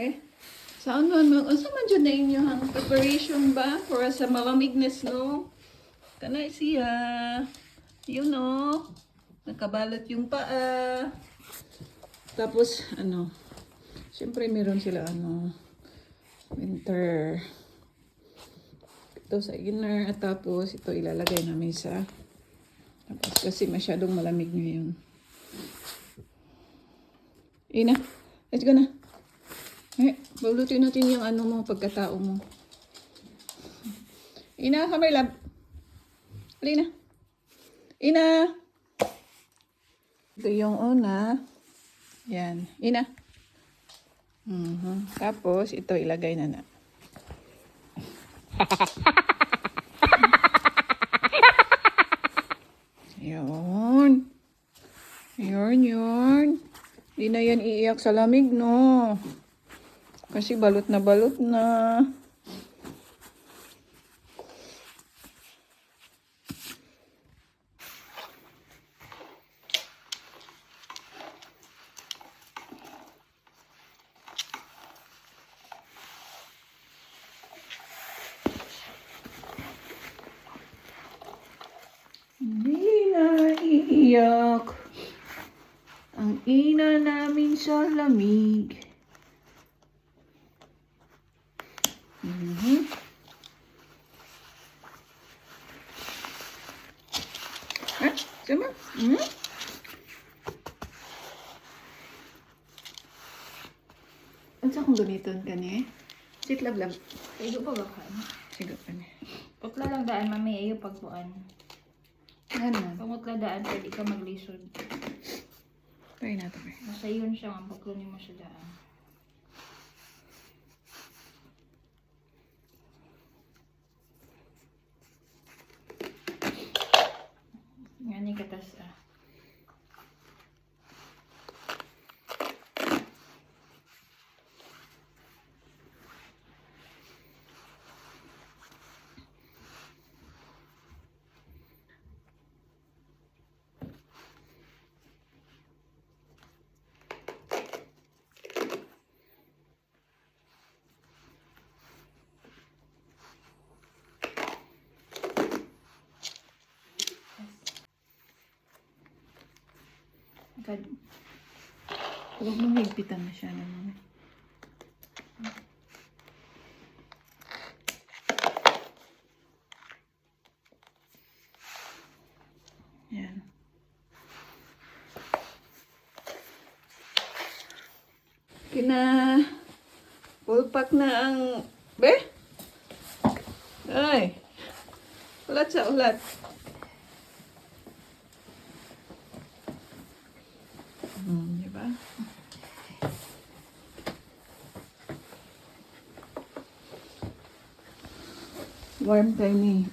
Okay? Saan man, asa man dyan na inyong preparation ba para sa malamig na snow? Kanay siya. You know, nakabalot yung paa. Tapos, siyempre meron sila, winter. Ito sa inner, at tapos ito ilalagay namin sa, tapos kasi masyadong malamig ngayon. Ina, let's go na. Balutin natin yung mo, pagkatao mo. Ina, come here, love. Alina. Ina. Ito yung una. Yan. Ina. Tapos, ito ilagay na. Yun. Yun. Hindi na yan iiyak sa lamig, no? Kasi balot na balot na. Hindi na iiyak ang ina namin sa lamig. Sama? Unsa kung gamiton ka niya? Sitlab. Igo pa ba ka? Sigo pa niya. Putla lang daan, mami, ayo pagbuan. Ano? Pangutla daan, pwede ka maglisod. Try natin. Nasa yun siya, ang paglunin mo sa daan. Nga ni katas Huwag mong higpitan na siya naman. Yan. Pulpak na ang... Be? Ay! Ulat sa ulat. Diba? Warm tayo ni.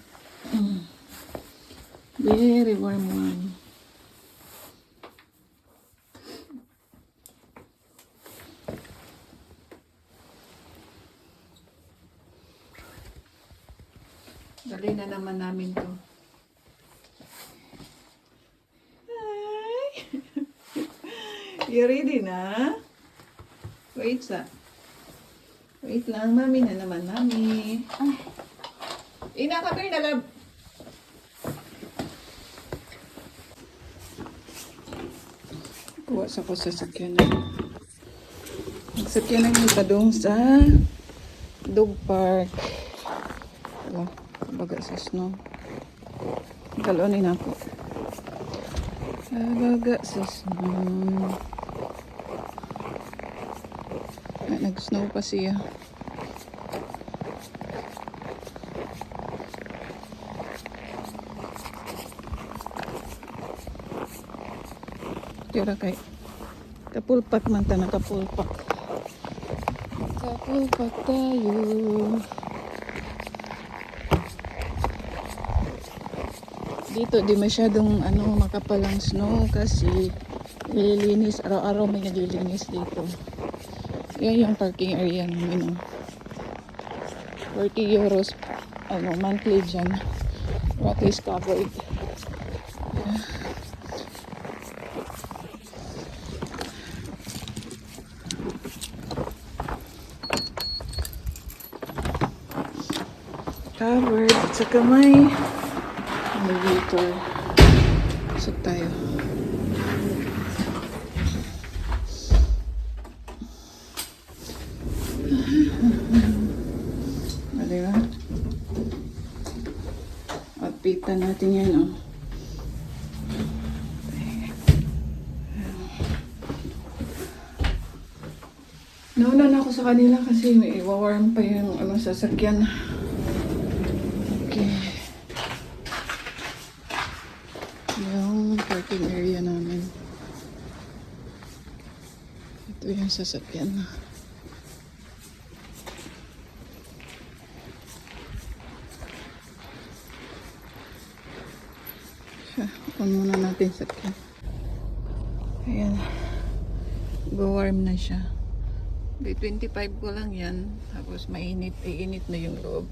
Very warm one. Dali na naman namin to. Hi! You ready na? Wait lang, mami na naman, mami. Ina, come here na, love. Kuha sa ko sa sakyanan. Nagsakyanan yung padong sa dog park. Wala, baga sa snow. Kalonin ako. Baga sa snow. Nag-snow pa siya. Tira kay kapulpak man ta, nakapulpak. Kapulpak tayo. Dito di masyadong makapalang snow kasi nililinis araw-araw, may naglilinis dito. Yan yung parking area namin. 40 euros monthly dyan. What is covered. Covered. At saka may elevator. Pasok tayo. Diba? Outfitan natin yan, oh. Nauna na ako sa kanila kasi may iwawarm pa yung sasakyan. Okay. Yung parking area namin. Ito yung sasakyan. On muna natin sakyan. Ayan. Go-warm na siya. By 25 ko lang yan. Tapos mainit. Iinit na yung loob.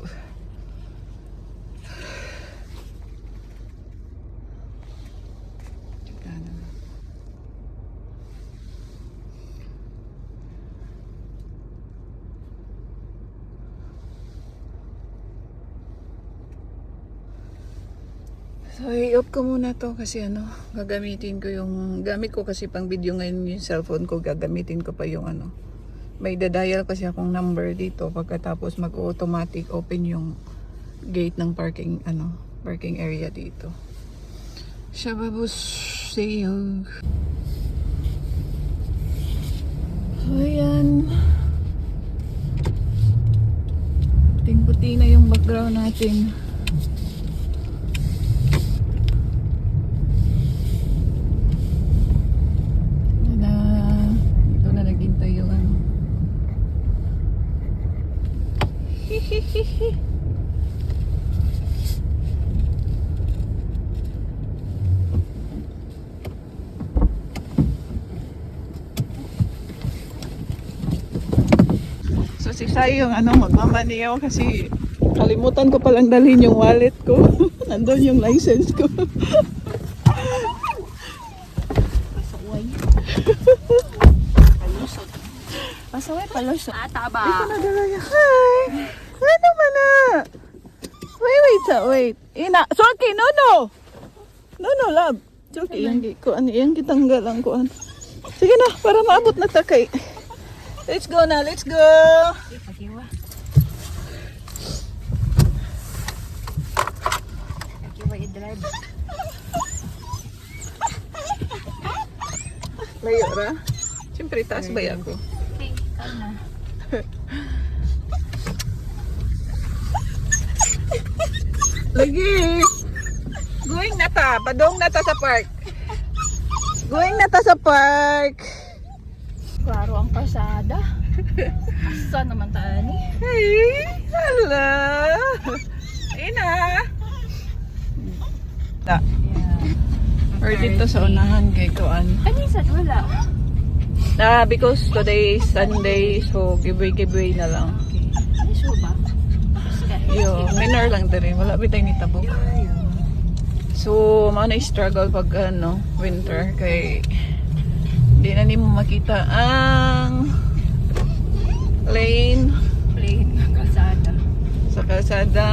So, i-off ko muna to kasi gagamitin ko yung, gamit ko kasi pang video ngayon yung cellphone ko, gagamitin ko pa yung may dadial kasi akong number dito pagkatapos mag-automatic open yung gate ng parking, parking area dito. Shababus sa'yo. So, ayan. Puting-puti na yung background natin. So si Sai yung magmamaniyaw kasi kalimutan ko palang dalhin yung wallet ko. Nandun yung license ko. Pasaway. Palusot. Pasaway, palusot. Taba. Ito na dala niya. Hi! Ano man na? Wait. Ina, Sulky, no. No, love. Sulky, yung kitanggal ang kuan. Sige na, para maabot na takay. Let's go na, let's go! Pakiwa. Pakiwa i-drive. Layo ra? Siyempre, taas ba ako? Okay, ikaw na. Lagi! Going na ta, padong na ta sa park. Going na ta sa park. Klaro ang pasada. Asa naman taani? Hey! Hala! Ina! Da. Yeah. Or dito sa unahan kay Kuan. Anisan, wala. Because today is Sunday, so giveaway na lang. Okay. Ay, sure ba? Yo, minor lang din. Wala bitay ni tabok. So, mga na-struggle pag winter kay di na nimo makita ang lane Plain kalsada. sa kalsada.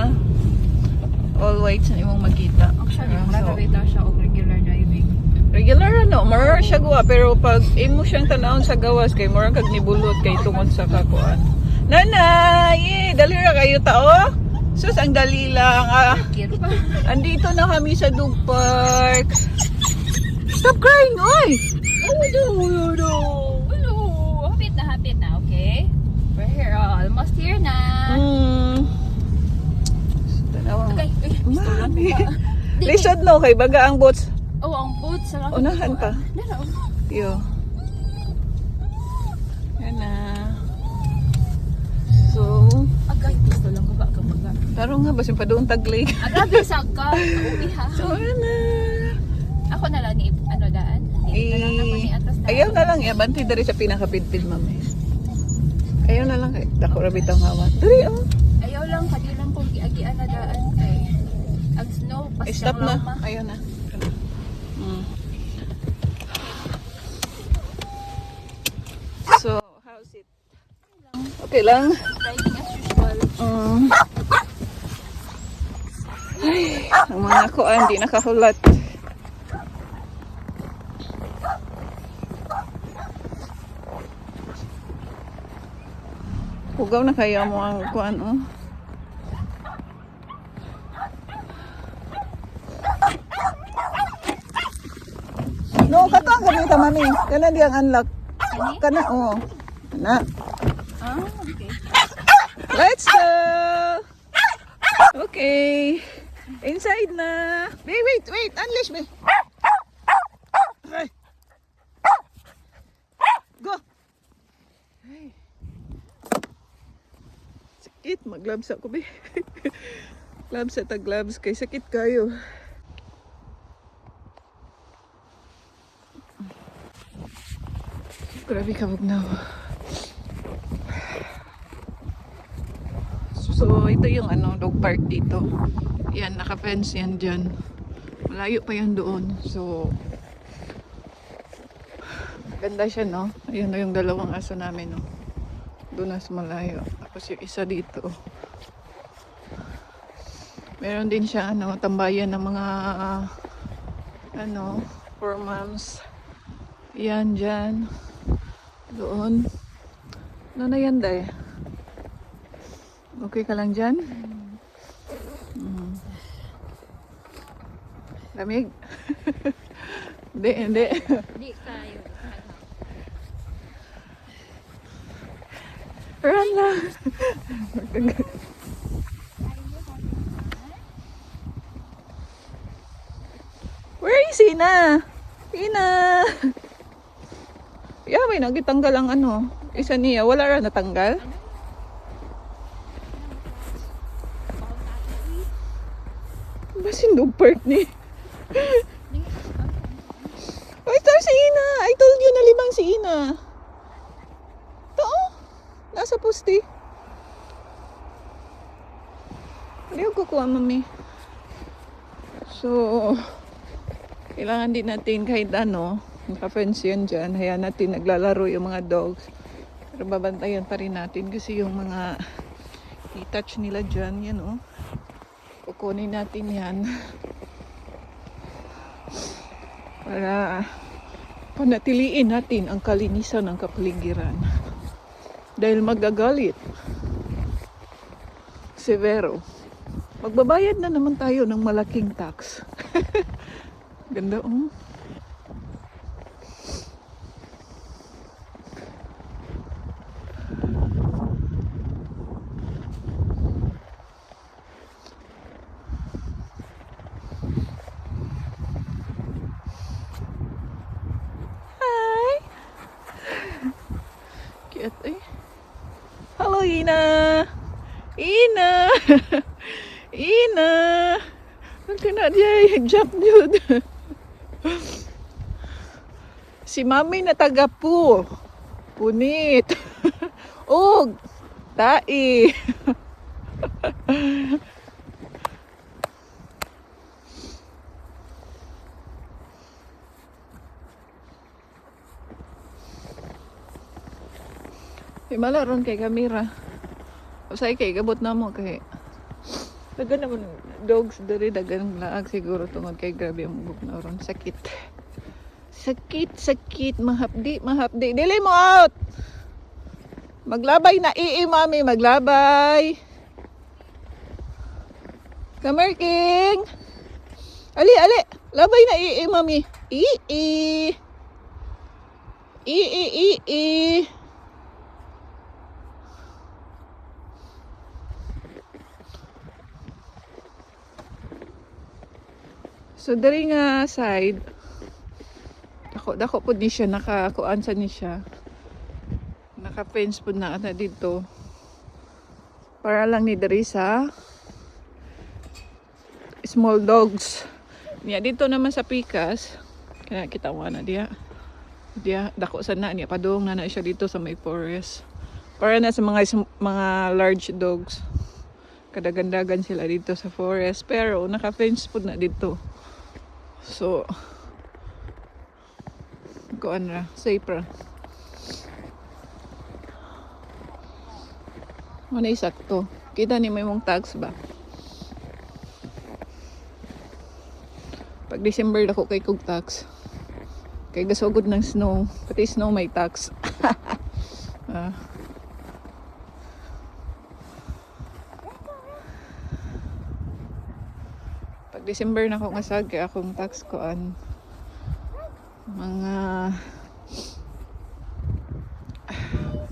All whites na imong makita. Actually, So, makakita siya og regular driving. regular mura siya gawa pero pag imo siyang tanawon sa gawas kay mura kag nibulot kay tungod sa kakuan. Nanay, dali ra kayo tao. Sus, ang dali lang. Kira pa. Andito na kami sa Dug Park. Stop crying, oy! Hello. Hapit na, okay? We're here, almost here na. Tanawang. Okay, Mami. Lisod no, kay baga ang boats. Oh, ang boat sa Unahan pa. Dara. Yo. Yan na. So, Agay, gusto lang ko ba kabaga. taro nga, basin pa doon tagli. Agabi sa ka. Uwi ha. So, yan na. Ako na lang ni daan. Dito na lang ako ni atas daan. Ayaw na lang, abanti dari sa pinakapidpid, mami. Ayaw na lang, kay dako rabit ang hawan. Dari, oh. Ayaw lang, kadi lang kung giagian na daan kay ang snow, Stop na. lama. Ayaw na. So, how's it? Okay lang. Driving as usual. Ay, ang mga kuan di nakahulat. Hugaw na kaya mo ang kuan, oh. No, kato ang gamita, mami. Kana di ang unlock. Kana, oh. Kana. Ah, okay. Let's go! Okay. Inside na. Wait. Unleash me. Ay. Go. Ay. Sakit. Mag-gloves ako, be. Gloves at gloves. Kay sakit kayo. Grabe ka magnaw. So, ito yung dog park dito. Yan, naka-fence yan dyan. Malayo pa yan doon. So, ganda siya, no? Ayun na yung dalawang aso namin, no? Doon na sa malayo. Tapos yung isa dito. Meron din siya, tambayan ng mga, 4 moms. Yan, dyan. Doon. Ano na yan, day? Okay ka lang dyan? Lamig? Hindi. Di kayo. Run lang. Where is Ina? Ina! Yeah, may nagitanggal ang isa niya. Wala ra natanggal? Basin dog park ni. Ay, ito si Ina. I told you na libang si Ina. Ito, oh. Nasa poste. Hindi ko kukuha, mami. So, kailangan din natin kahit naka-fence yan dyan. Hayaan natin naglalaro yung mga dogs. Pero babantayan pa rin natin kasi yung mga i-touch nila dyan, yan oh. Kukunin natin yan. Para panatiliin natin ang kalinisan ng kapaligiran. Dahil magagalit. Severo. Magbabayad na naman tayo ng malaking tax. Ganda oh. Hello, Ina! Ina! Ina! Ang tinadya, jump yun. Si mami na taga po. Punit. Og! Tai! Malaron kay kamera. Usay kay gabot na mo kay dagan naman dogs diri dagan laag siguro tungod kay grabe ang bugnaron. Sakit. Sakit mahapdi dili mo out. Maglabay na mami, maglabay. Come here, King. Ali, labay na mami. I. So dari nga side dako po ni siya nakakuan sa ni siya. Naka-fence po na dito. Para lang ni dari sa small dogs. Niya dito naman sa Pikas. Kaya kita mo na diya dako sana niya padung na siya dito sa may forest. Para na sa mga large dogs. Kadagandagan sila dito sa forest pero naka-fence po na dito. So, kuan ra, safe ra. Ano sakto? Kita ni may mong tags ba? Pag December ako kay kog tax. Kay gasugod ng snow. Pati snow may tax. Ah. Pag December na ako ngasag kay akong tax ko mga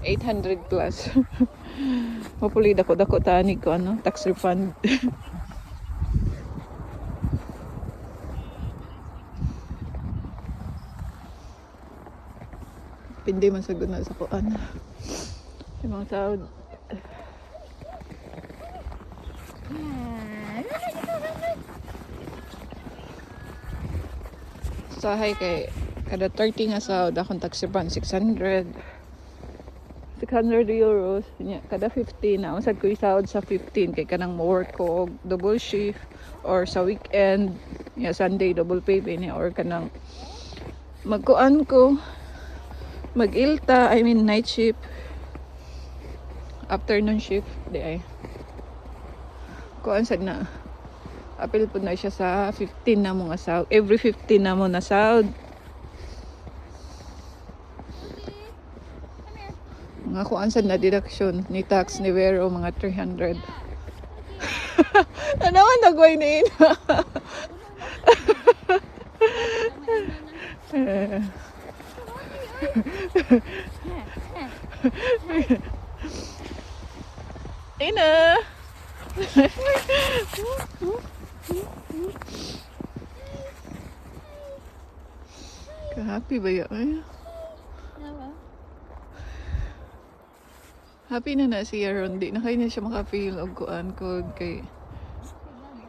800 plus. Hopefully dako tani ko tax refund. Pindi man sagud na sa kuan. Yung mga tao. Sahay kay kada 30 nga sahod akong tax refund 600 euros nya kada 15 na usad ko isahod sa 15 kay kanang mo work ko og double shift or sa weekend nya Sunday double pay niya or kanang magkuan ko mag-ilta night shift afternoon shift di ay kuan sad na apil po na siya sa 15 na mga sahod. Every 15 na mo na sahod. Mga kuan sad na deduction ni tax ni Vero mga 300. Ano man nagway ni Ina? Ina! Ka-happy ba yan? Happy na siya ron. Di na kayo na siya makafeel og kuan ko kay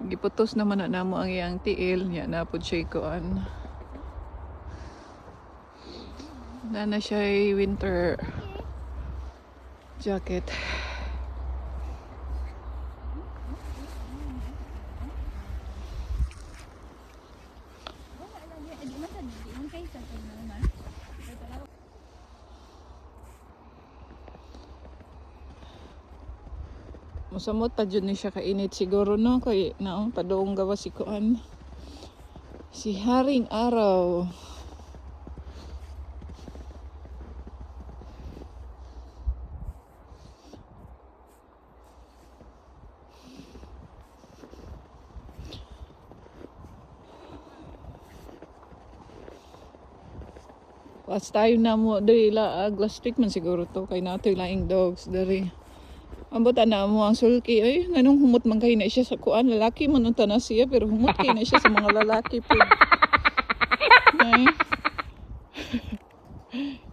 giputos naman na namo ang iyang tiil niya na pud siya kuan. Na siya winter jacket. Musamot pa dyan ni siya kainit siguro no kay naong padoong gawa si kuan si Haring Araw. Last time na mo diri last week man siguro to kay natoy laing dogs diri. Ambot na mo ang sulki ay nganong humot man kay na siya sa kuan lalaki man unta na siya pero humot kay na siya sa mga lalaki po. Ay.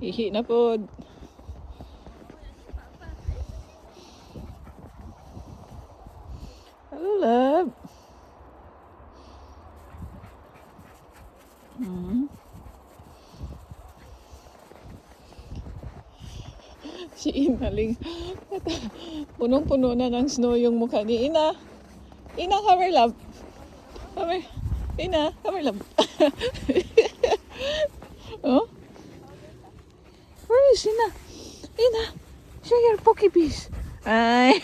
Ihi na pod. Hello love. Si Inaling punong-puno na ng snow yung mukha ni Ina. Ina, come here, love. Come here. Ina, come here, love. Oh? Where is Ina? Ina, show your pokebis. Ay.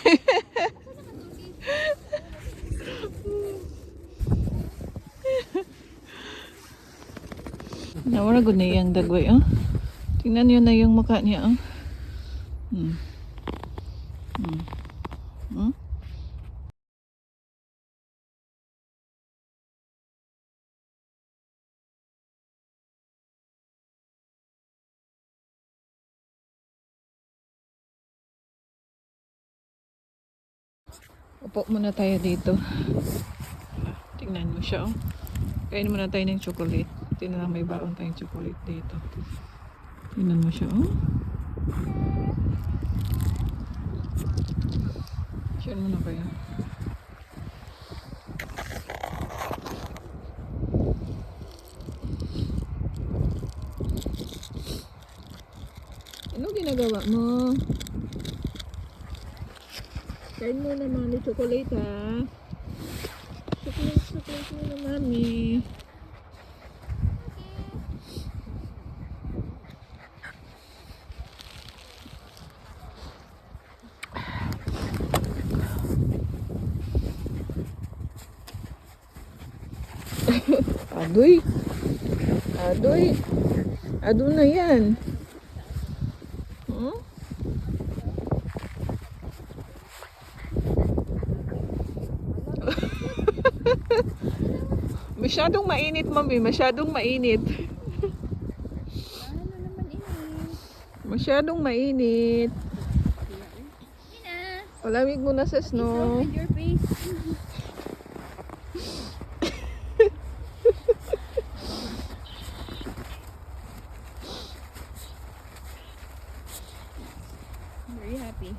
Nawala gud na iyang dagway, oh. Tingnan niyo na yung mukha niya, oh. Upo muna tayo dito. Tingnan mo siya, oh. Kain muna tayo ng chocolate. Tingnan lang may baon tayong chocolate dito. Tingnan mo siya, oh. Share mo na kayo. Ano ginagawa mo? Kain mo na mami chocolate ha. Chocolate mo na mami. Adoy. Adoy. Ado na yan. Hmm? Masyadong mainit, mami. Masyadong mainit. Ano naman ini? Masyadong mainit. Ina. Palamig mo na sa What's snow. wrong with your face? Very happy.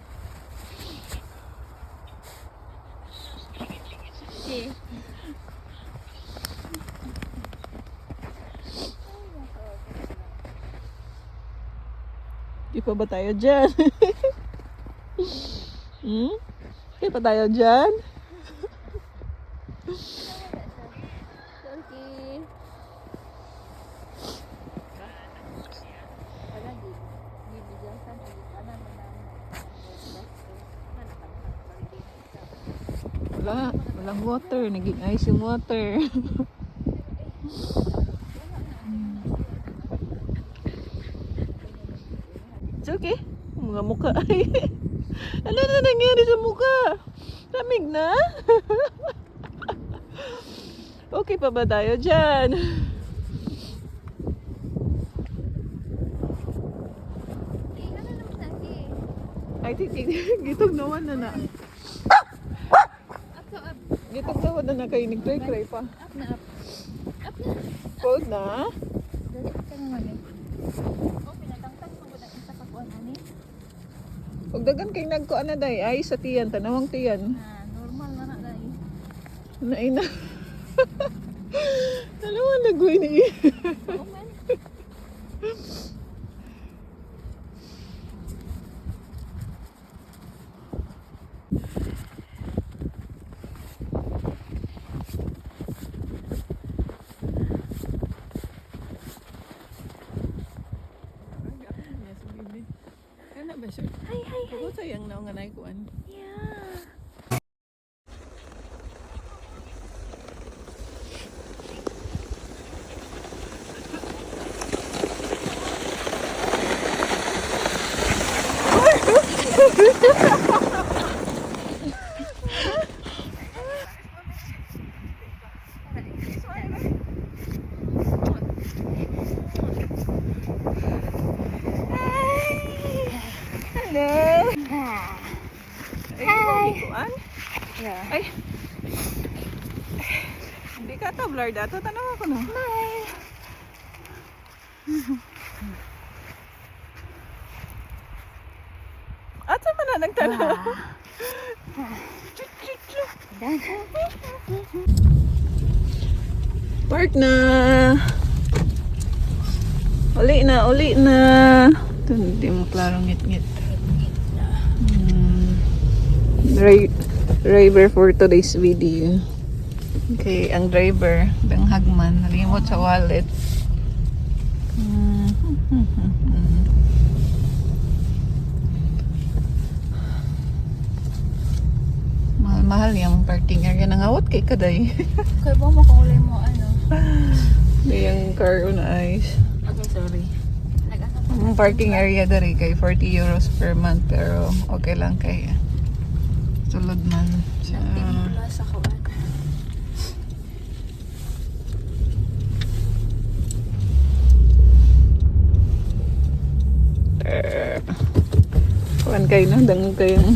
Okay. Di pa ba tayo dyan? Hmm? Di pa tayo dyan? Okay. Wala. Walang water. Naging ice yung water. It's okay. Mga mukha ay. Ano na nangyari sa mukha? Lamig na? Okay pa ba tayo dyan? I think gitog nawan na na. Gitog nawan na na kayo. Nag-cry-cry pa. Up na, up. Up na. Cold na? Dali ka na mami. Oh, pinatangtang mo ba na isa kakuan ani? Huwag dagan kayo nagkuan na day. Ay, sa tiyan. Tanawang tiyan. Ah, normal na na dai. Naina. Alam mo, nagway ni. Oh man. Kana ba siya? Hi, hi, hi. Ako sayang na nga naikuan. Yeah. Hello! Ay, kuan? Yeah. Ay! Hindi ka ta blur dato. Tanaw ako no. At sa man na nagtanaw? Park na! Uli na, uli na! Ito, hindi mo klarong ngit-ngit. Driver for today's video. Okay, ang driver, Benghagman, nalimot sa wallet. Mahal-mahal yung parking area. Nangawat kay kaday. Kaya ba mo kung ulay mo ano? Yung car on ice. Okay, sorry. Nag-asa pa. Ang parking area dari kay 40 euros per month pero okay lang kay sulod man sa Mula sa kawan. kuan kayo no dangon kayong